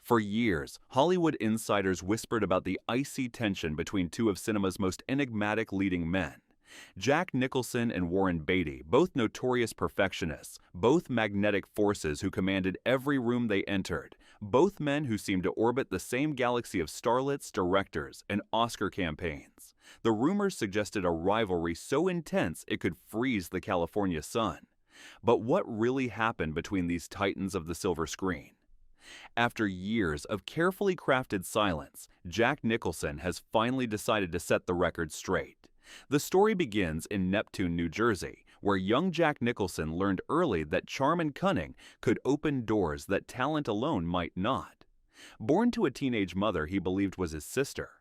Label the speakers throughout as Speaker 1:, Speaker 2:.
Speaker 1: For years, Hollywood insiders whispered about the icy tension between two of cinema's most enigmatic leading men. Jack Nicholson and Warren Beatty, both notorious perfectionists, both magnetic forces who commanded every room they entered, both men who seemed to orbit the same galaxy of starlets, directors, and Oscar campaigns. The rumors suggested a rivalry so intense it could freeze the California sun. But what really happened between these titans of the silver screen? After years of carefully crafted silence, Jack Nicholson has finally decided to set the record straight. The story begins in Neptune, New Jersey, where young Jack Nicholson learned early that charm and cunning could open doors that talent alone might not. Born to a teenage mother he believed was his sister,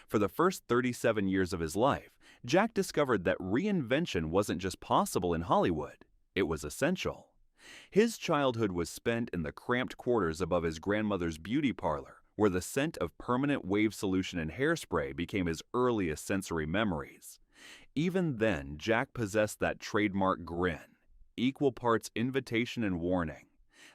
Speaker 1: for the first 37 years of his life, Jack discovered that reinvention wasn't just possible in Hollywood, it was essential. His childhood was spent in the cramped quarters above his grandmother's beauty parlor, where the scent of permanent wave solution and hairspray became his earliest sensory memories. Even then, Jack possessed that trademark grin, equal parts invitation and warning.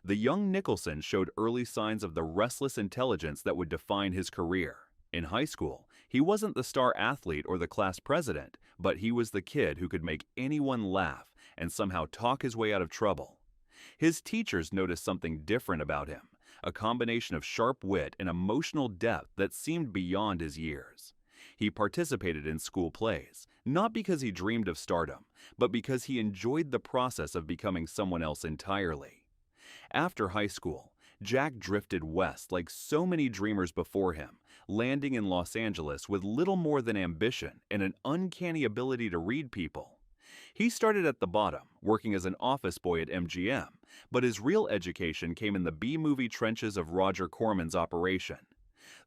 Speaker 1: The young Nicholson showed early signs of the restless intelligence that would define his career. In high school, he wasn't the star athlete or the class president, but he was the kid who could make anyone laugh and somehow talk his way out of trouble. His teachers noticed something different about him, a combination of sharp wit and emotional depth that seemed beyond his years. He participated in school plays, not because he dreamed of stardom, but because he enjoyed the process of becoming someone else entirely. After high school, Jack drifted west like so many dreamers before him, landing in Los Angeles with little more than ambition and an uncanny ability to read people. He started at the bottom, working as an office boy at MGM, but his real education came in the B-movie trenches of Roger Corman's operation.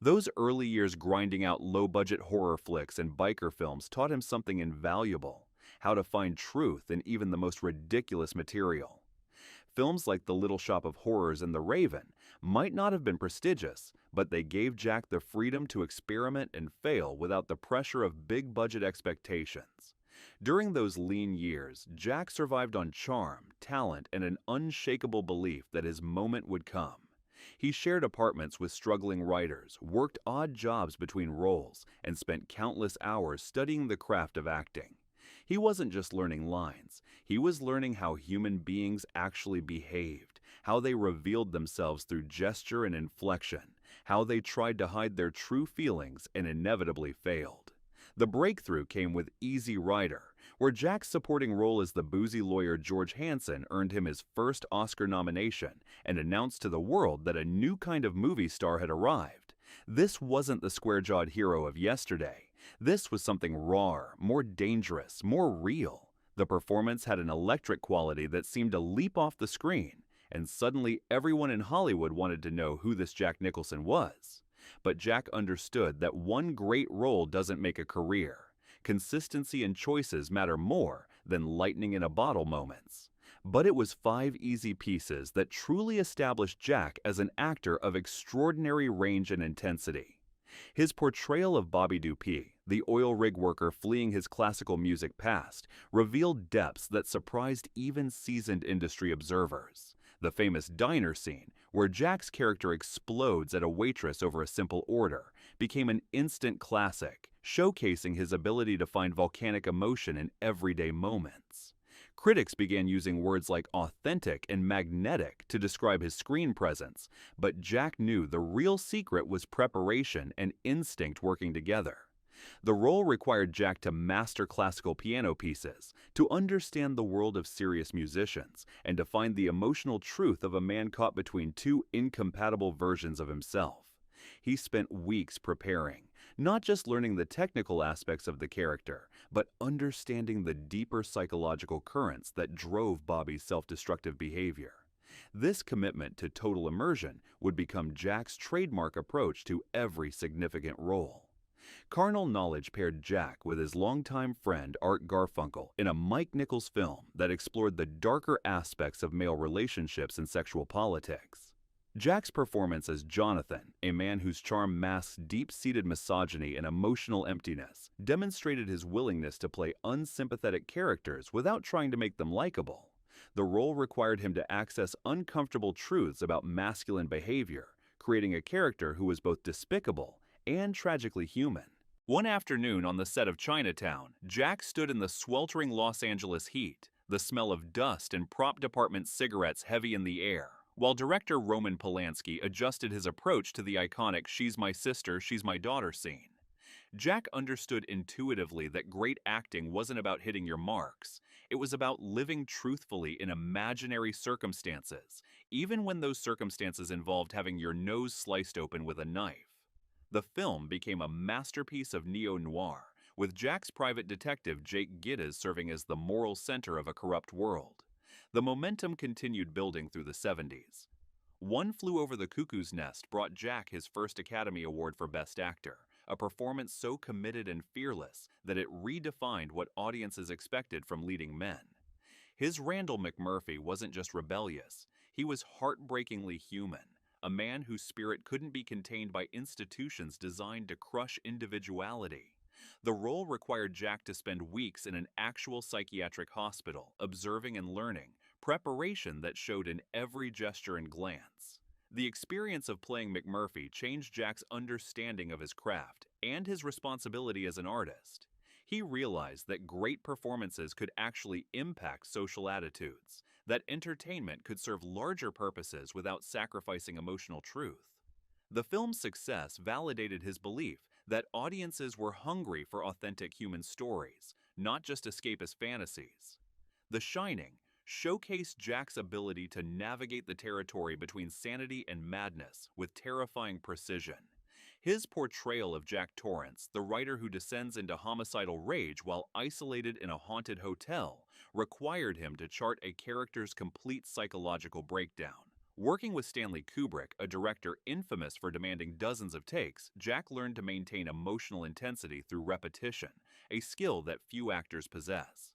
Speaker 1: Those early years grinding out low-budget horror flicks and biker films taught him something invaluable: how to find truth in even the most ridiculous material. Films like The Little Shop of Horrors and The Raven might not have been prestigious, but they gave Jack the freedom to experiment and fail without the pressure of big-budget expectations. During those lean years, Jack survived on charm, talent, and an unshakable belief that his moment would come. He shared apartments with struggling writers, worked odd jobs between roles, and spent countless hours studying the craft of acting. He wasn't just learning lines, he was learning how human beings actually behaved, how they revealed themselves through gesture and inflection, how they tried to hide their true feelings and inevitably failed. The breakthrough came with Easy Rider, where Jack's supporting role as the boozy lawyer George Hansen earned him his first Oscar nomination and announced to the world that a new kind of movie star had arrived. This wasn't the square-jawed hero of yesterday. This was something rawer, more dangerous, more real. The performance had an electric quality that seemed to leap off the screen, and suddenly everyone in Hollywood wanted to know who this Jack Nicholson was. But Jack understood that one great role doesn't make a career. Consistency and choices matter more than lightning in a bottle moments. But it was 5 easy pieces that truly established Jack as an actor of extraordinary range and intensity. His portrayal of Bobby Dupuy, the oil rig worker fleeing his classical music past, revealed depths that surprised even seasoned industry observers. The famous diner scene, where Jack's character explodes at a waitress over a simple order, became an instant classic, showcasing his ability to find volcanic emotion in everyday moments. Critics began using words like authentic and magnetic to describe his screen presence, but Jack knew the real secret was preparation and instinct working together. The role required Jack to master classical piano pieces, to understand the world of serious musicians, and to find the emotional truth of a man caught between two incompatible versions of himself. He spent weeks preparing, not just learning the technical aspects of the character, but understanding the deeper psychological currents that drove Bobby's self-destructive behavior. This commitment to total immersion would become Jack's trademark approach to every significant role. Carnal knowledge paired Jack with his longtime friend Art Garfunkel in a Mike Nichols film that explored the darker aspects of male relationships and sexual politics. Jack's performance as Jonathan, a man whose charm masks deep-seated misogyny and emotional emptiness, demonstrated his willingness to play unsympathetic characters without trying to make them likable. The role required him to access uncomfortable truths about masculine behavior, creating a character who was both despicable and tragically human. One afternoon on the set of Chinatown, Jack stood in the sweltering Los Angeles heat, the smell of dust and prop department cigarettes heavy in the air, while director Roman Polanski adjusted his approach to the iconic "she's my sister, she's my daughter" scene. Jack understood intuitively that great acting wasn't about hitting your marks. It was about living truthfully in imaginary circumstances, even when those circumstances involved having your nose sliced open with a knife. The film became a masterpiece of neo-noir, with Jack's private detective Jake Gittes serving as the moral center of a corrupt world. The momentum continued building through the 70s. One Flew Over the Cuckoo's Nest brought Jack his first Academy Award for Best Actor, a performance so committed and fearless that it redefined what audiences expected from leading men. His Randall McMurphy wasn't just rebellious, he was heartbreakingly human, a man whose spirit couldn't be contained by institutions designed to crush individuality. The role required Jack to spend weeks in an actual psychiatric hospital, observing and learning, preparation that showed in every gesture and glance. The experience of playing McMurphy changed Jack's understanding of his craft and his responsibility as an artist. He realized that great performances could actually impact social attitudes, that entertainment could serve larger purposes without sacrificing emotional truth. The film's success validated his belief that audiences were hungry for authentic human stories, not just escapist fantasies. The Shining showcased Jack's ability to navigate the territory between sanity and madness with terrifying precision. His portrayal of Jack Torrance, the writer who descends into homicidal rage while isolated in a haunted hotel, required him to chart a character's complete psychological breakdown. Working with Stanley Kubrick, a director infamous for demanding dozens of takes, Jack learned to maintain emotional intensity through repetition, a skill that few actors possess.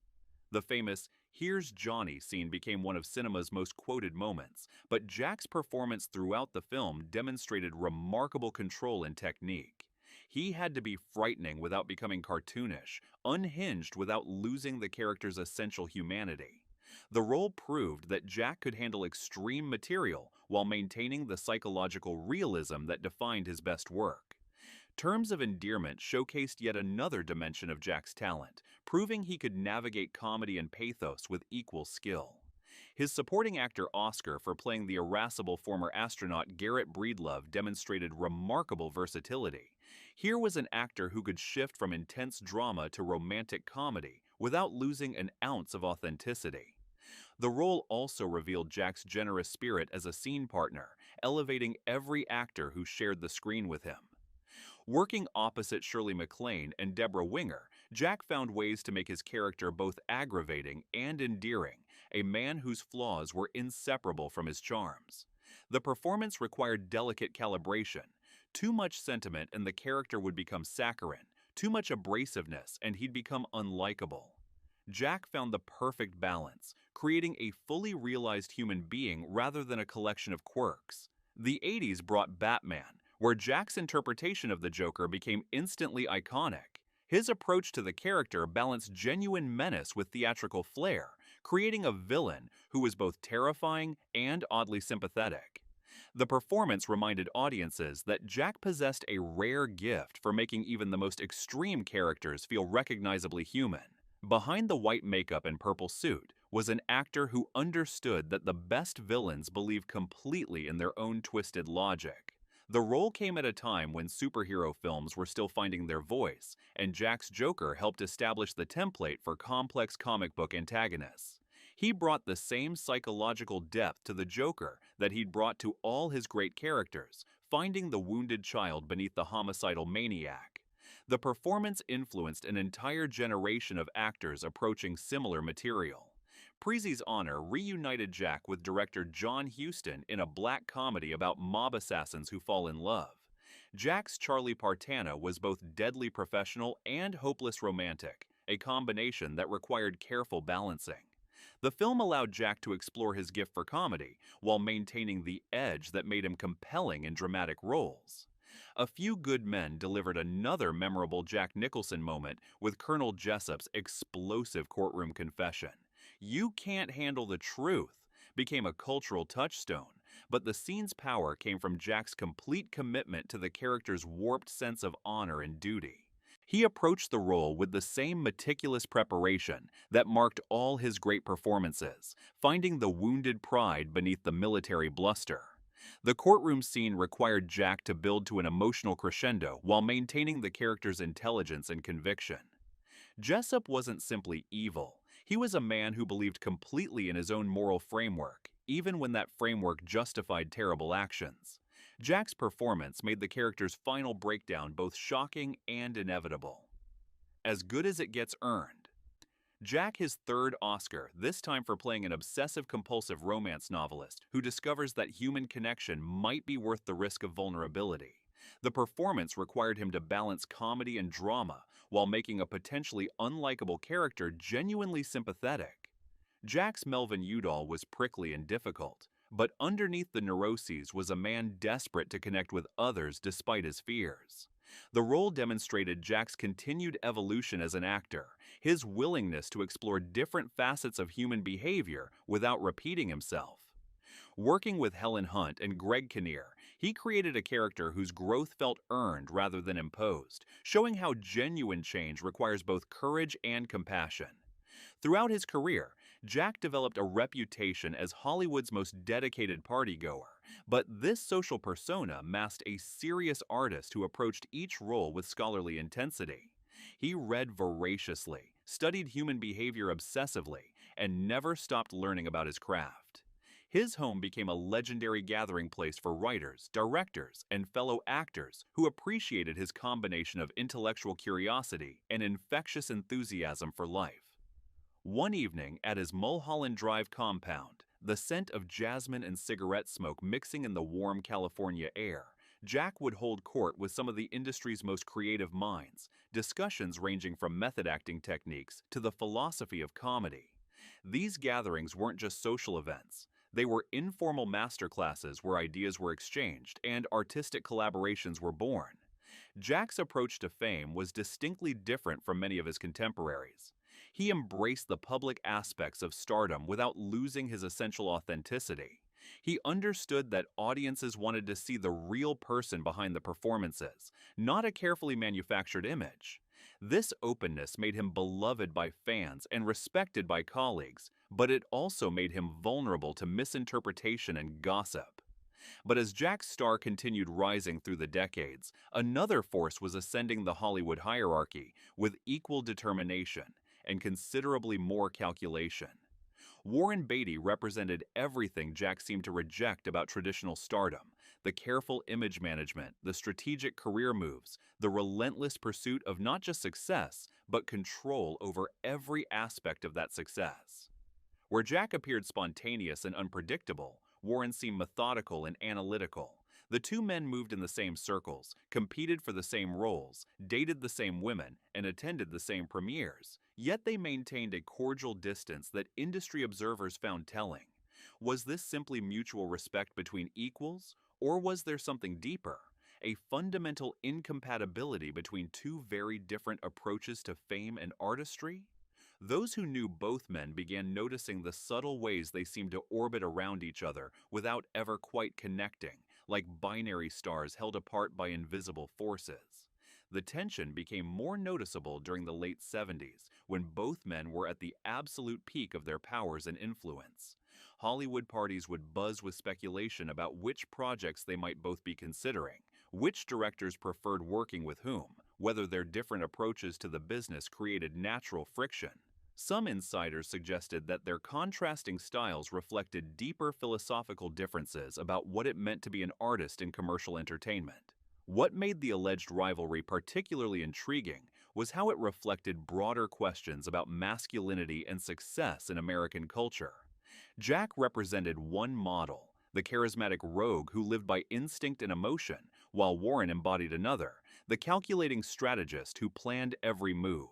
Speaker 1: The famous "Here's Johnny" scene became one of cinema's most quoted moments, but Jack's performance throughout the film demonstrated remarkable control and technique. He had to be frightening without becoming cartoonish, unhinged without losing the character's essential humanity. The role proved that Jack could handle extreme material while maintaining the psychological realism that defined his best work. Terms of Endearment showcased yet another dimension of Jack's talent, proving he could navigate comedy and pathos with equal skill. His supporting actor Oscar for playing the irascible former astronaut Garrett Breedlove demonstrated remarkable versatility. Here was an actor who could shift from intense drama to romantic comedy without losing an ounce of authenticity. The role also revealed Jack's generous spirit as a scene partner, elevating every actor who shared the screen with him. Working opposite Shirley MacLaine and Deborah Winger, Jack found ways to make his character both aggravating and endearing, a man whose flaws were inseparable from his charms. The performance required delicate calibration. Too much sentiment and the character would become saccharine, too much abrasiveness and he'd become unlikable. Jack found the perfect balance, creating a fully realized human being rather than a collection of quirks. The 80s brought Batman, where Jack's interpretation of the Joker became instantly iconic. His approach to the character balanced genuine menace with theatrical flair, creating a villain who was both terrifying and oddly sympathetic. The performance reminded audiences that Jack possessed a rare gift for making even the most extreme characters feel recognizably human. Behind the white makeup and purple suit was an actor who understood that the best villains believe completely in their own twisted logic. The role came at a time when superhero films were still finding their voice, and Jack's Joker helped establish the template for complex comic book antagonists. He brought the same psychological depth to the Joker that he'd brought to all his great characters, finding the wounded child beneath the homicidal maniac. The performance influenced an entire generation of actors approaching similar material. Prezi's Honor reunited Jack with director John Huston in a black comedy about mob assassins who fall in love. Jack's Charlie Partana was both deadly professional and hopeless romantic, a combination that required careful balancing. The film allowed Jack to explore his gift for comedy while maintaining the edge that made him compelling in dramatic roles. A Few Good Men delivered another memorable Jack Nicholson moment with Colonel Jessup's explosive courtroom confession. "You can't handle the truth" became a cultural touchstone, But the scene's power came from Jack's complete commitment to the character's warped sense of honor and duty. He approached the role with the same meticulous preparation that marked all his great performances, finding the wounded pride beneath the military bluster. The courtroom scene required Jack to build to an emotional crescendo while maintaining the character's intelligence and conviction. Jessup wasn't simply evil. He was a man who believed completely in his own moral framework, even when that framework justified terrible actions. Jack's performance made the character's final breakdown both shocking and inevitable. As good as it gets earned. Jack his third Oscar, this time for playing an obsessive-compulsive romance novelist who discovers that human connection might be worth the risk of vulnerability. The performance required him to balance comedy and drama while making a potentially unlikable character genuinely sympathetic. Jack's Melvin Udall was prickly and difficult, but underneath the neuroses was a man desperate to connect with others despite his fears. The role demonstrated Jack's continued evolution as an actor, his willingness to explore different facets of human behavior without repeating himself. Working with Helen Hunt and Greg Kinnear, he created a character whose growth felt earned rather than imposed, showing how genuine change requires both courage and compassion. Throughout his career, Jack developed a reputation as Hollywood's most dedicated partygoer, but this social persona masked a serious artist who approached each role with scholarly intensity. He read voraciously, studied human behavior obsessively, and never stopped learning about his craft. His home became a legendary gathering place for writers, directors, and fellow actors who appreciated his combination of intellectual curiosity and infectious enthusiasm for life. One evening at his Mulholland Drive compound, the scent of jasmine and cigarette smoke mixing in the warm California air, Jack would hold court with some of the industry's most creative minds, discussions ranging from method acting techniques to the philosophy of comedy. These gatherings weren't just social events. They were informal masterclasses where ideas were exchanged and artistic collaborations were born. Jack's approach to fame was distinctly different from many of his contemporaries. He embraced the public aspects of stardom without losing his essential authenticity. He understood that audiences wanted to see the real person behind the performances, not a carefully manufactured image. This openness made him beloved by fans and respected by colleagues, but it also made him vulnerable to misinterpretation and gossip. But as Jack's star continued rising through the decades, another force was ascending the Hollywood hierarchy with equal determination and considerably more calculation. Warren Beatty represented everything Jack seemed to reject about traditional stardom: the careful image management, the strategic career moves, the relentless pursuit of not just success, but control over every aspect of that success. Where Jack appeared spontaneous and unpredictable, Warren seemed methodical and analytical. The two men moved in the same circles, competed for the same roles, dated the same women, and attended the same premieres. Yet they maintained a cordial distance that industry observers found telling. Was this simply mutual respect between equals, or was there something deeper? A fundamental incompatibility between two very different approaches to fame and artistry? Those who knew both men began noticing the subtle ways they seemed to orbit around each other without ever quite connecting, like binary stars held apart by invisible forces. The tension became more noticeable during the late 70s, when both men were at the absolute peak of their powers and influence. Hollywood parties would buzz with speculation about which projects they might both be considering, which directors preferred working with whom, whether their different approaches to the business created natural friction. Some insiders suggested that their contrasting styles reflected deeper philosophical differences about what it meant to be an artist in commercial entertainment. What made the alleged rivalry particularly intriguing was how it reflected broader questions about masculinity and success in American culture. Jack represented one model, the charismatic rogue who lived by instinct and emotion, while Warren embodied another, the calculating strategist who planned every move.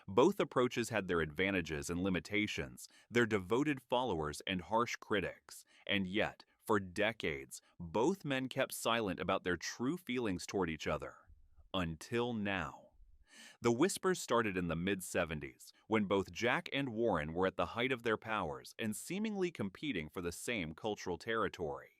Speaker 1: Both approaches had their advantages and limitations, their devoted followers and harsh critics, and yet, for decades, both men kept silent about their true feelings toward each other. Until now. The whispers started in the mid-70s, when both Jack and Warren were at the height of their powers and seemingly competing for the same cultural territory.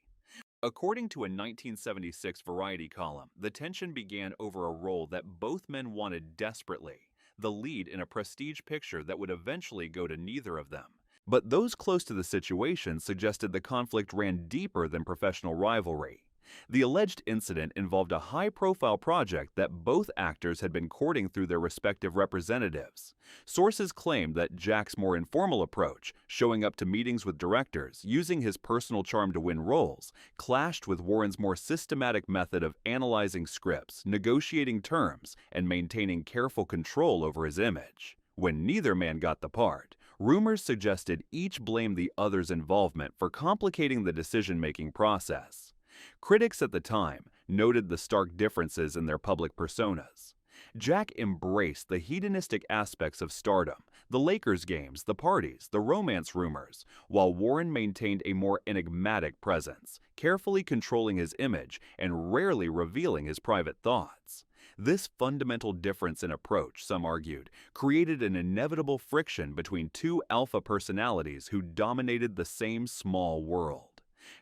Speaker 1: According to a 1976 Variety column, the tension began over a role that both men wanted desperately, the lead in a prestige picture that would eventually go to neither of them. But those close to the situation suggested the conflict ran deeper than professional rivalry. The alleged incident involved a high-profile project that both actors had been courting through their respective representatives. Sources claimed that Jack's more informal approach, showing up to meetings with directors, using his personal charm to win roles, clashed with Warren's more systematic method of analyzing scripts, negotiating terms, and maintaining careful control over his image. When neither man got the part, rumors suggested each blamed the other's involvement for complicating the decision-making process. Critics at the time noted the stark differences in their public personas. Jack embraced the hedonistic aspects of stardom, the Lakers games, the parties, the romance rumors, while Warren maintained a more enigmatic presence, carefully controlling his image and rarely revealing his private thoughts. This fundamental difference in approach, some argued, created an inevitable friction between two alpha personalities who dominated the same small world.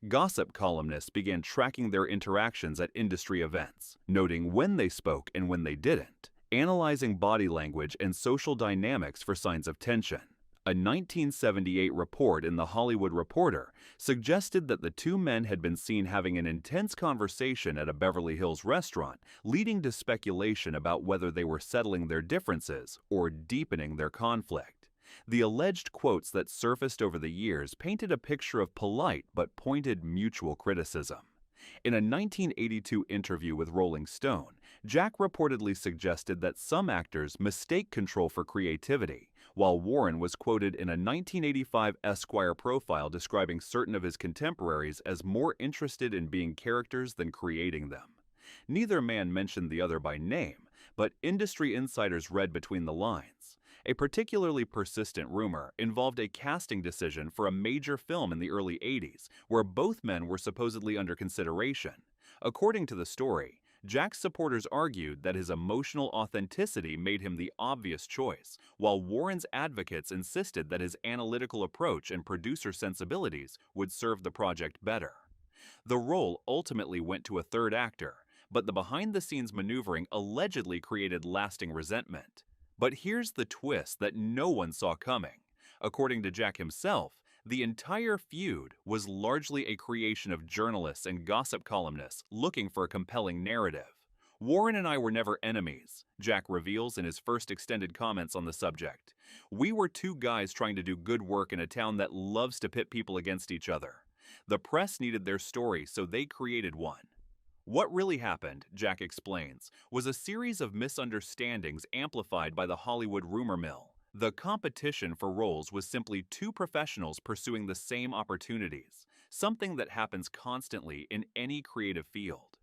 Speaker 1: Gossip columnists began tracking their interactions at industry events, noting when they spoke and when they didn't, analyzing body language and social dynamics for signs of tension. A 1978 report in The Hollywood Reporter suggested that the two men had been seen having an intense conversation at a Beverly Hills restaurant, leading to speculation about whether they were settling their differences or deepening their conflict. The alleged quotes that surfaced over the years painted a picture of polite but pointed mutual criticism. In a 1982 interview with Rolling Stone, Jack reportedly suggested that some actors mistake control for creativity, while Warren was quoted in a 1985 Esquire profile describing certain of his contemporaries as more interested in being characters than creating them. Neither man mentioned the other by name, but industry insiders read between the lines. A particularly persistent rumor involved a casting decision for a major film in the early 80s, where both men were supposedly under consideration. According to the story, Jack's supporters argued that his emotional authenticity made him the obvious choice, while Warren's advocates insisted that his analytical approach and producer sensibilities would serve the project better. The role ultimately went to a third actor, but the behind-the-scenes maneuvering allegedly created lasting resentment. But here's the twist that no one saw coming. According to Jack himself, the entire feud was largely a creation of journalists and gossip columnists looking for a compelling narrative. Warren and I were never enemies, Jack reveals in his first extended comments on the subject. We were two guys trying to do good work in a town that loves to pit people against each other. The press needed their story, so they created one. What really happened, Jack explains, was a series of misunderstandings amplified by the Hollywood rumor mill. The competition for roles was simply two professionals pursuing the same opportunities, something that happens constantly in any creative field.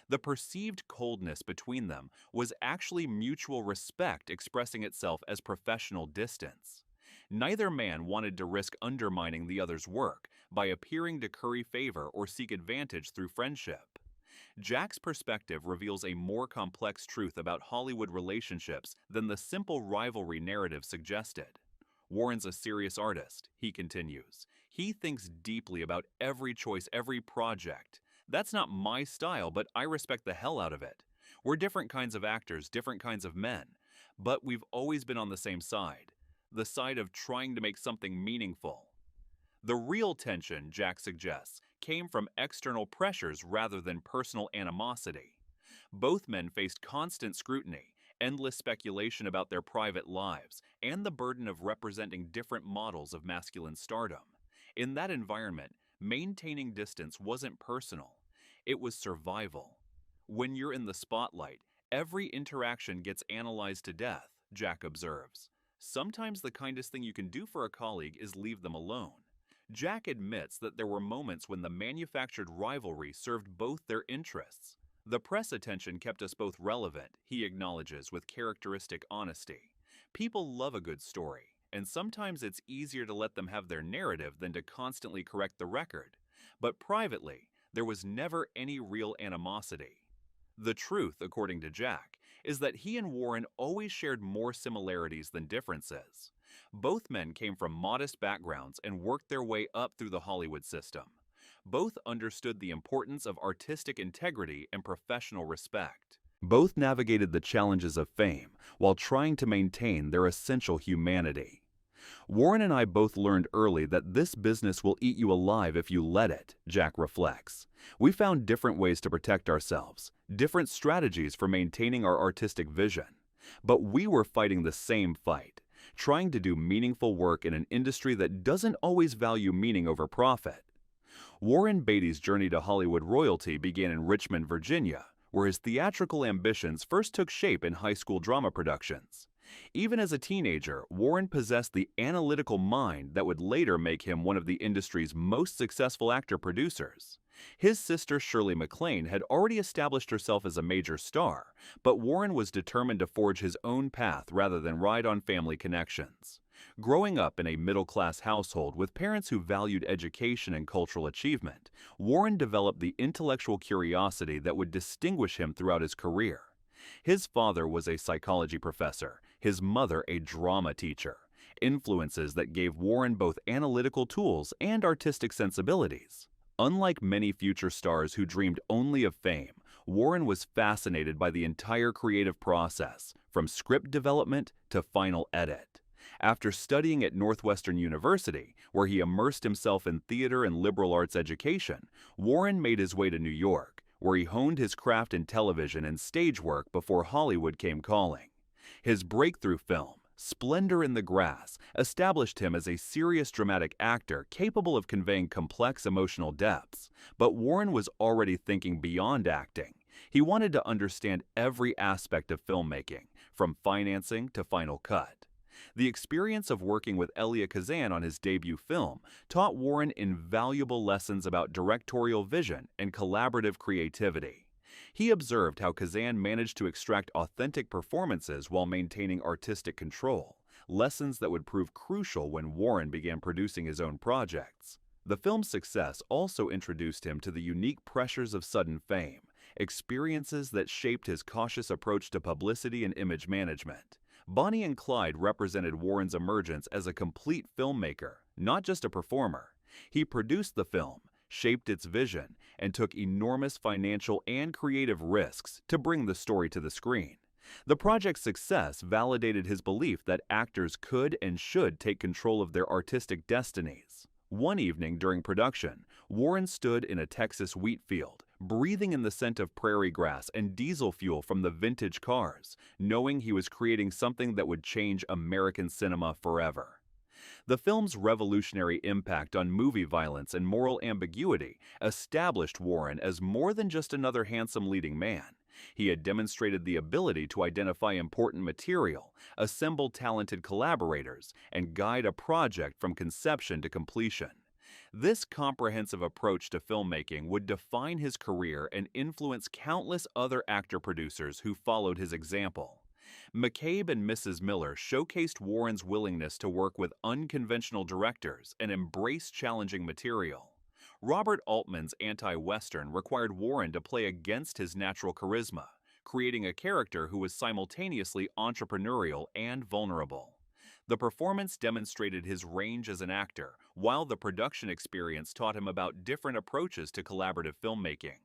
Speaker 1: The perceived coldness between them was actually mutual respect expressing itself as professional distance. Neither man wanted to risk undermining the other's work by appearing to curry favor or seek advantage through friendship. Jack's perspective reveals a more complex truth about Hollywood relationships than the simple rivalry narrative suggested. Warren's a serious artist, he continues. He thinks deeply about every choice, every project. That's not my style, but I respect the hell out of it. We're different kinds of actors, different kinds of men, but we've always been on the same side, the side of trying to make something meaningful. The real tension, Jack suggests, came from external pressures rather than personal animosity. Both men faced constant scrutiny, endless speculation about their private lives, and the burden of representing different models of masculine stardom. In that environment, maintaining distance wasn't personal, it was survival. When you're in the spotlight, every interaction gets analyzed to death, Jack observes. Sometimes the kindest thing you can do for a colleague is leave them alone. Jack admits that there were moments when the manufactured rivalry served both their interests. The press attention kept us both relevant, he acknowledges with characteristic honesty. People love a good story, and sometimes it's easier to let them have their narrative than to constantly correct the record. But privately, there was never any real animosity. The truth, according to Jack, is that he and Warren always shared more similarities than differences. Both men came from modest backgrounds and worked their way up through the Hollywood system. Both understood the importance of artistic integrity and professional respect. Both navigated the challenges of fame while trying to maintain their essential humanity. Warren and I both learned early that this business will eat you alive if you let it, Jack reflects. We found different ways to protect ourselves, different strategies for maintaining our artistic vision. But we were fighting the same fight, trying to do meaningful work in an industry that doesn't always value meaning over profit. Warren Beatty's journey to Hollywood royalty began in Richmond, Virginia, where his theatrical ambitions first took shape in high school drama productions. Even as a teenager, Warren possessed the analytical mind that would later make him one of the industry's most successful actor-producers. His sister Shirley MacLaine had already established herself as a major star, but Warren was determined to forge his own path rather than ride on family connections. Growing up in a middle-class household with parents who valued education and cultural achievement, Warren developed the intellectual curiosity that would distinguish him throughout his career. His father was a psychology professor, his mother a drama teacher, influences that gave Warren both analytical tools and artistic sensibilities. Unlike many future stars who dreamed only of fame, Warren was fascinated by the entire creative process, from script development to final edit. After studying at Northwestern University, where he immersed himself in theater and liberal arts education, Warren made his way to New York, where he honed his craft in television and stage work before Hollywood came calling. His breakthrough film, Splendor in the Grass, established him as a serious dramatic actor capable of conveying complex emotional depths. But Warren was already thinking beyond acting. He wanted to understand every aspect of filmmaking, from financing to final cut. The experience of working with Elia Kazan on his debut film taught Warren invaluable lessons about directorial vision and collaborative creativity. He observed how Kazan managed to extract authentic performances while maintaining artistic control, lessons that would prove crucial when Warren began producing his own projects. The film's success also introduced him to the unique pressures of sudden fame, experiences that shaped his cautious approach to publicity and image management. Bonnie and Clyde represented Warren's emergence as a complete filmmaker, not just a performer. He produced the film, shaped its vision, and took enormous financial and creative risks to bring the story to the screen. The project's success validated his belief that actors could and should take control of their artistic destinies. One evening during production, Warren stood in a Texas wheat field, breathing in the scent of prairie grass and diesel fuel from the vintage cars, knowing he was creating something that would change American cinema forever. The film's revolutionary impact on movie violence and moral ambiguity established Warren as more than just another handsome leading man. He had demonstrated the ability to identify important material, assemble talented collaborators, and guide a project from conception to completion. This comprehensive approach to filmmaking would define his career and influence countless other actor-producers who followed his example. McCabe and Mrs. Miller showcased Warren's willingness to work with unconventional directors and embrace challenging material. Robert Altman's anti-Western required Warren to play against his natural charisma, creating a character who was simultaneously entrepreneurial and vulnerable. The performance demonstrated his range as an actor, while the production experience taught him about different approaches to collaborative filmmaking.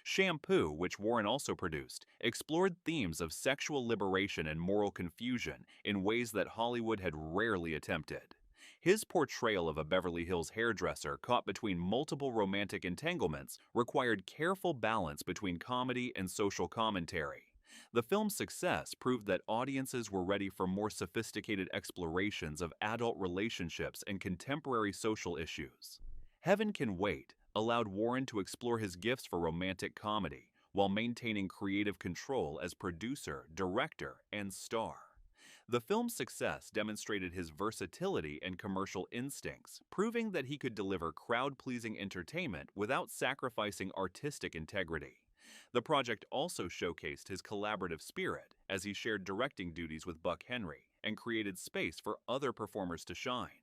Speaker 1: Shampoo, which Warren also produced, explored themes of sexual liberation and moral confusion in ways that Hollywood had rarely attempted. His portrayal of a Beverly Hills hairdresser caught between multiple romantic entanglements required careful balance between comedy and social commentary. The film's success proved that audiences were ready for more sophisticated explorations of adult relationships and contemporary social issues. Heaven Can Wait allowed Warren to explore his gifts for romantic comedy while maintaining creative control as producer, director, and star. The film's success demonstrated his versatility and commercial instincts, proving that he could deliver crowd-pleasing entertainment without sacrificing artistic integrity. The project also showcased his collaborative spirit as he shared directing duties with Buck Henry and created space for other performers to shine.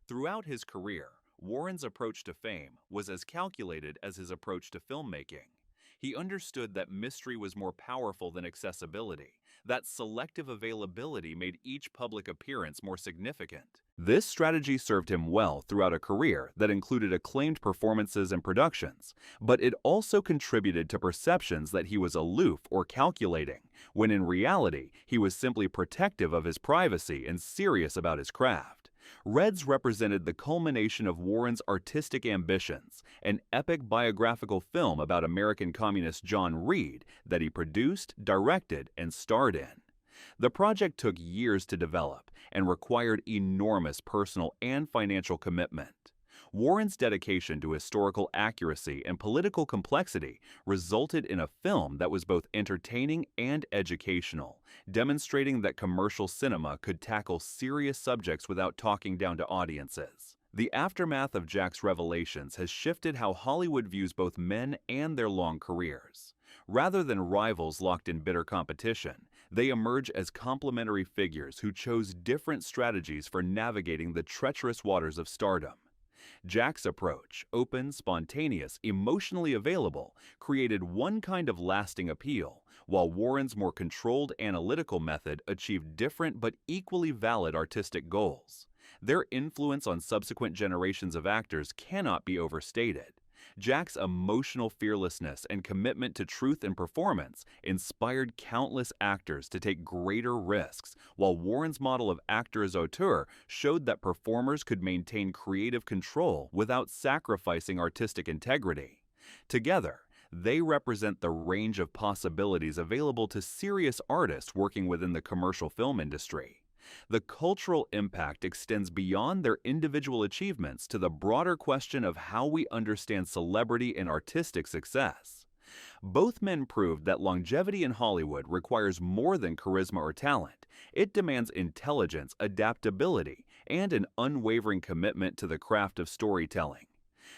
Speaker 1: Throughout his career, Warren's approach to fame was as calculated as his approach to filmmaking. He understood that mystery was more powerful than accessibility, that selective availability made each public appearance more significant. This strategy served him well throughout a career that included acclaimed performances and productions, but it also contributed to perceptions that he was aloof or calculating, when in reality he was simply protective of his privacy and serious about his craft. Reds represented the culmination of Warren's artistic ambitions, an epic biographical film about American communist John Reed that he produced, directed, and starred in. The project took years to develop and required enormous personal and financial commitment. Warren's dedication to historical accuracy and political complexity resulted in a film that was both entertaining and educational, demonstrating that commercial cinema could tackle serious subjects without talking down to audiences. The aftermath of Jack's revelations has shifted how Hollywood views both men and their long careers. Rather than rivals locked in bitter competition, they emerge as complementary figures who chose different strategies for navigating the treacherous waters of stardom. Jack's approach, open, spontaneous, emotionally available, created one kind of lasting appeal, while Warren's more controlled analytical method achieved different but equally valid artistic goals. Their influence on subsequent generations of actors cannot be overstated. Jack's emotional fearlessness and commitment to truth and performance inspired countless actors to take greater risks, while Warren's model of actor as auteur showed that performers could maintain creative control without sacrificing artistic integrity. Together, they represent the range of possibilities available to serious artists working within the commercial film industry. The cultural impact extends beyond their individual achievements to the broader question of how we understand celebrity and artistic success. Both men proved that longevity in Hollywood requires more than charisma or talent. It demands intelligence, adaptability, and an unwavering commitment to the craft of storytelling.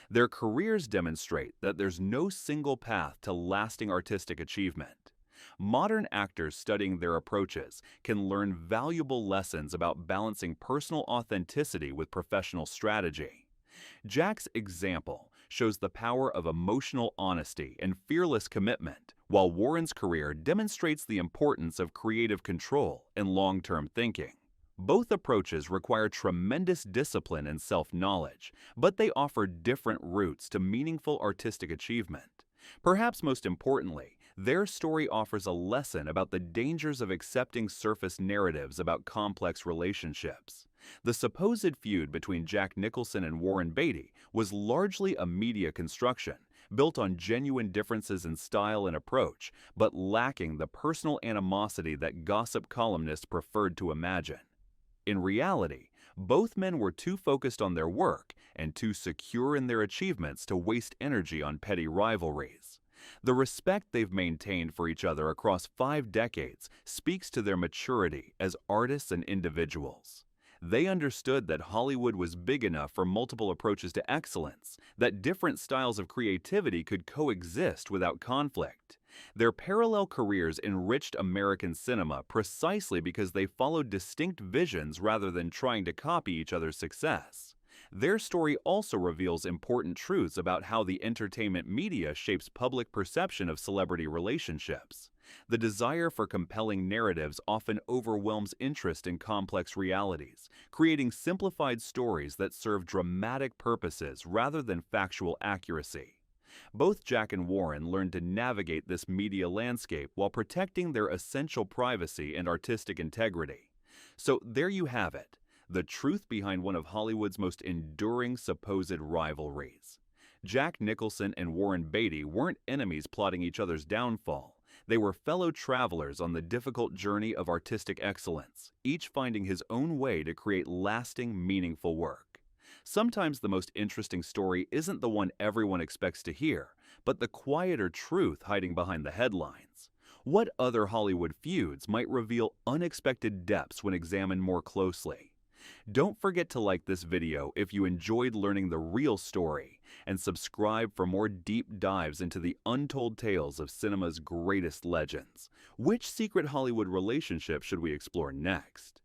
Speaker 1: Their careers demonstrate that there's no single path to lasting artistic achievement. Modern actors studying their approaches can learn valuable lessons about balancing personal authenticity with professional strategy. Jack's example shows the power of emotional honesty and fearless commitment, while Warren's career demonstrates the importance of creative control and long-term thinking. Both approaches require tremendous discipline and self-knowledge, but they offer different routes to meaningful artistic achievement. Perhaps most importantly, their story offers a lesson about the dangers of accepting surface narratives about complex relationships. The supposed feud between Jack Nicholson and Warren Beatty was largely a media construction, built on genuine differences in style and approach, but lacking the personal animosity that gossip columnists preferred to imagine. In reality, both men were too focused on their work and too secure in their achievements to waste energy on petty rivalries. The respect they've maintained for each other across 5 decades speaks to their maturity as artists and individuals. They understood that Hollywood was big enough for multiple approaches to excellence, that different styles of creativity could coexist without conflict. Their parallel careers enriched American cinema precisely because they followed distinct visions rather than trying to copy each other's success. Their story also reveals important truths about how the entertainment media shapes public perception of celebrity relationships. The desire for compelling narratives often overwhelms interest in complex realities, creating simplified stories that serve dramatic purposes rather than factual accuracy. Both Jack and Warren learned to navigate this media landscape while protecting their essential privacy and artistic integrity. So there you have it, the truth behind one of Hollywood's most enduring supposed rivalries. Jack Nicholson and Warren Beatty weren't enemies plotting each other's downfall. They were fellow travelers on the difficult journey of artistic excellence, each finding his own way to create lasting, meaningful work. Sometimes the most interesting story isn't the one everyone expects to hear, but the quieter truth hiding behind the headlines. What other Hollywood feuds might reveal unexpected depths when examined more closely? Don't forget to like this video if you enjoyed learning the real story, and subscribe for more deep dives into the untold tales of cinema's greatest legends. Which secret Hollywood relationship should we explore next?